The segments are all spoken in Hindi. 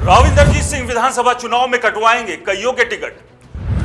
राव इंदरजीत सिंह विधानसभा चुनाव में कटवाएंगे कईयों के टिकट।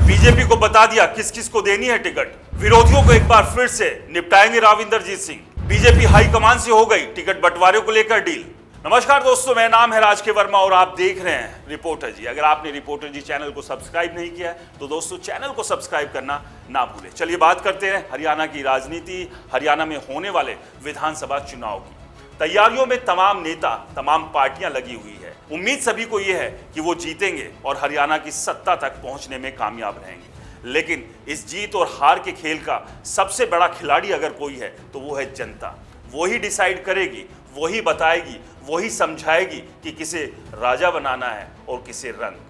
बीजेपी को बता दिया किस किस को देनी है टिकट। विरोधियों को एक बार फिर से निपटाएंगे राव इंदरजीत सिंह। बीजेपी हाईकमान से हो गई टिकट बंटवारे को लेकर डील। नमस्कार दोस्तों, मेरा नाम है राजके वर्मा और आप देख रहे हैं रिपोर्टर जी। अगर आपने रिपोर्टर जी चैनल को सब्सक्राइब नहीं किया है तो दोस्तों चैनल को सब्सक्राइब करना ना भूलें। चलिए बात करते हैं हरियाणा की राजनीति, हरियाणा में होने वाले विधानसभा चुनाव की। तैयारियों में तमाम नेता, तमाम पार्टियां लगी हुई है। उम्मीद सभी को यह है कि वो जीतेंगे और हरियाणा की सत्ता तक पहुंचने में कामयाब रहेंगे। लेकिन इस जीत और हार के खेल का सबसे बड़ा खिलाड़ी अगर कोई है तो वो है जनता। वो ही डिसाइड करेगी, वही बताएगी, वही समझाएगी कि किसे राजा बनाना है और किसे रंग।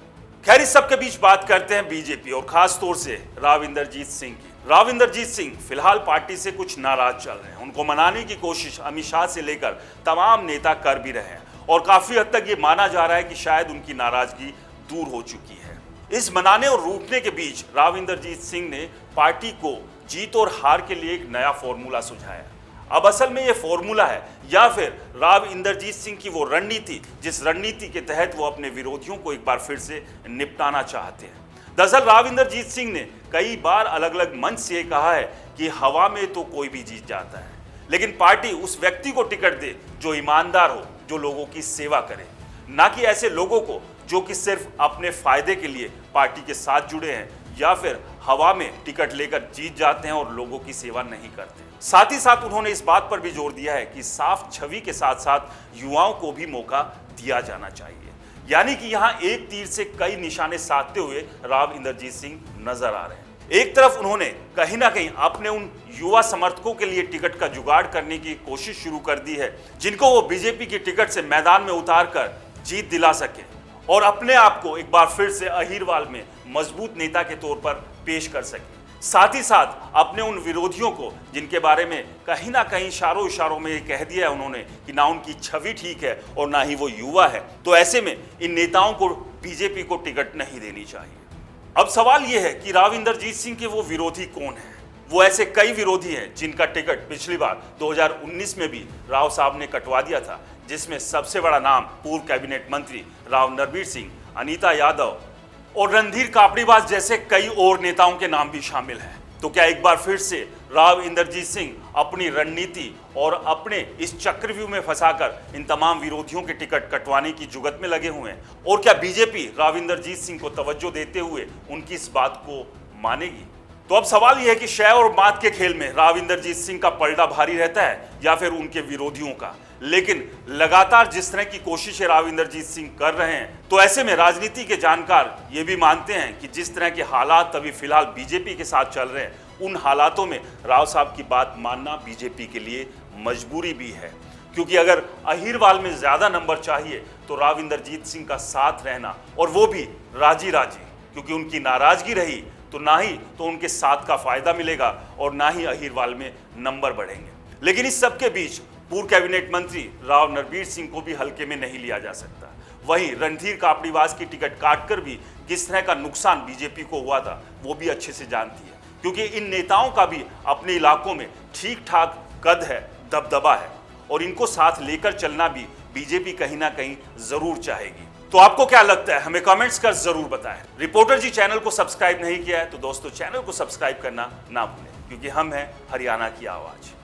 खैर, इस सबके बीच बात करते हैं बीजेपी और खास तौर से राव इंदरजीत सिंह की। राव इंदरजीत सिंह फिलहाल पार्टी से कुछ नाराज चल रहे हैं। उनको मनाने की कोशिश अमित शाह से लेकर तमाम नेता कर भी रहे हैं और काफी हद तक ये माना जा रहा है कि शायद उनकी नाराजगी दूर हो चुकी है। इस मनाने और रूठने के बीच राव इंदरजीत सिंह ने पार्टी को जीत और हार के लिए एक नया फॉर्मूला सुझाया। अब असल में ये फॉर्मूला है या फिर राव इंदरजीत सिंह की वो रणनीति जिस रणनीति के तहत वो अपने विरोधियों को एक बार फिर से निपटाना चाहते हैं। दरअसल राव इंदरजीत सिंह ने कई बार अलग अलग मंच से कहा है कि हवा में तो कोई भी जीत जाता है, लेकिन पार्टी उस व्यक्ति को टिकट दे जो ईमानदार हो, जो लोगों की सेवा करे, ना कि ऐसे लोगों को जो कि सिर्फ अपने फायदे के लिए पार्टी के साथ जुड़े हैं या फिर हवा में टिकट लेकर जीत जाते हैं और लोगों की सेवा नहीं करते। साथ ही साथ उन्होंने इस बात पर भी जोर दिया है कि साफ छवि के साथ साथ युवाओं को भी मौका दिया जाना चाहिए। यानी कि यहां एक तीर से कई निशाने साधते हुए राव इंदरजीत सिंह नजर आ रहे हैं। एक तरफ उन्होंने कहीं ना कहीं अपने उन युवा समर्थकों के लिए टिकट का जुगाड़ करने की कोशिश शुरू कर दी है जिनको वो बीजेपी की टिकट से मैदान में उतार कर जीत दिला सके और अपने आप को एक बार फिर से अहीरवाल में मजबूत नेता के तौर पर पेश कर सके। साथ ही साथ अपने उन विरोधियों को जिनके बारे में कहीं ना कहीं इशारों में ये कह दिया है उन्होंने कि ना उनकी छवि ठीक है और ना ही वो युवा है, तो ऐसे में इन नेताओं को बीजेपी को टिकट नहीं देनी चाहिए। अब सवाल ये है कि राव इंदरजीत सिंह के वो विरोधी कौन है। वो ऐसे कई विरोधी हैं जिनका टिकट पिछली बार 2019 में भी राव साहब ने कटवा दिया था, जिसमें सबसे बड़ा नाम पूर्व कैबिनेट मंत्री राव नरबीर सिंह, अनीता यादव और रणधीर कापड़ीवास जैसे कई और नेताओं के नाम भी शामिल हैं। तो क्या एक बार फिर से राव इंदरजीत सिंह अपनी रणनीति और अपने इस चक्रव्यूह में फंसाकर इन तमाम विरोधियों के टिकट कटवाने की जुगत में लगे हुए हैं? और क्या बीजेपी राव इंदरजीत सिंह को तवज्जो देते हुए उनकी इस बात को मानेगी? तो अब सवाल यह है कि शय और मात के खेल में राव इंदरजीत सिंह का पलड़ा भारी रहता है या फिर उनके विरोधियों का। लेकिन लगातार जिस तरह की कोशिशें राव इंदरजीत सिंह कर रहे हैं, तो ऐसे में राजनीति के जानकार ये भी मानते हैं कि जिस तरह के हालात अभी फिलहाल बीजेपी के साथ चल रहे हैं, उन हालातों में राव साहब की बात मानना बीजेपी के लिए मजबूरी भी है। क्योंकि अगर अहीरवाल में ज्यादा नंबर चाहिए तो राव इंदरजीत सिंह का साथ रहना, और वो भी राजी राजी, क्योंकि उनकी नाराजगी रही तो ना ही तो उनके साथ का फायदा मिलेगा और ना ही अहीरवाल में नंबर बढ़ेंगे। लेकिन इस सबके बीच पूर्व कैबिनेट मंत्री राव नरबीर सिंह को भी हल्के में नहीं लिया जा सकता। वहीं रणधीर कापड़ीवास की टिकट काटकर भी किस तरह का नुकसान बीजेपी को हुआ था वो भी अच्छे से जानती है, क्योंकि इन नेताओं का भी अपने इलाकों में ठीक ठाक कद है, दबदबा है और इनको साथ लेकर चलना भी बीजेपी कहीं ना कहीं जरूर चाहेगी। तो आपको क्या लगता है, हमें कमेंट्स कर जरूर बताएं। रिपोर्टर जी चैनल को सब्सक्राइब नहीं किया है तो दोस्तों चैनल को सब्सक्राइब करना ना भूलें, क्योंकि हम हैं हरियाणा की आवाज।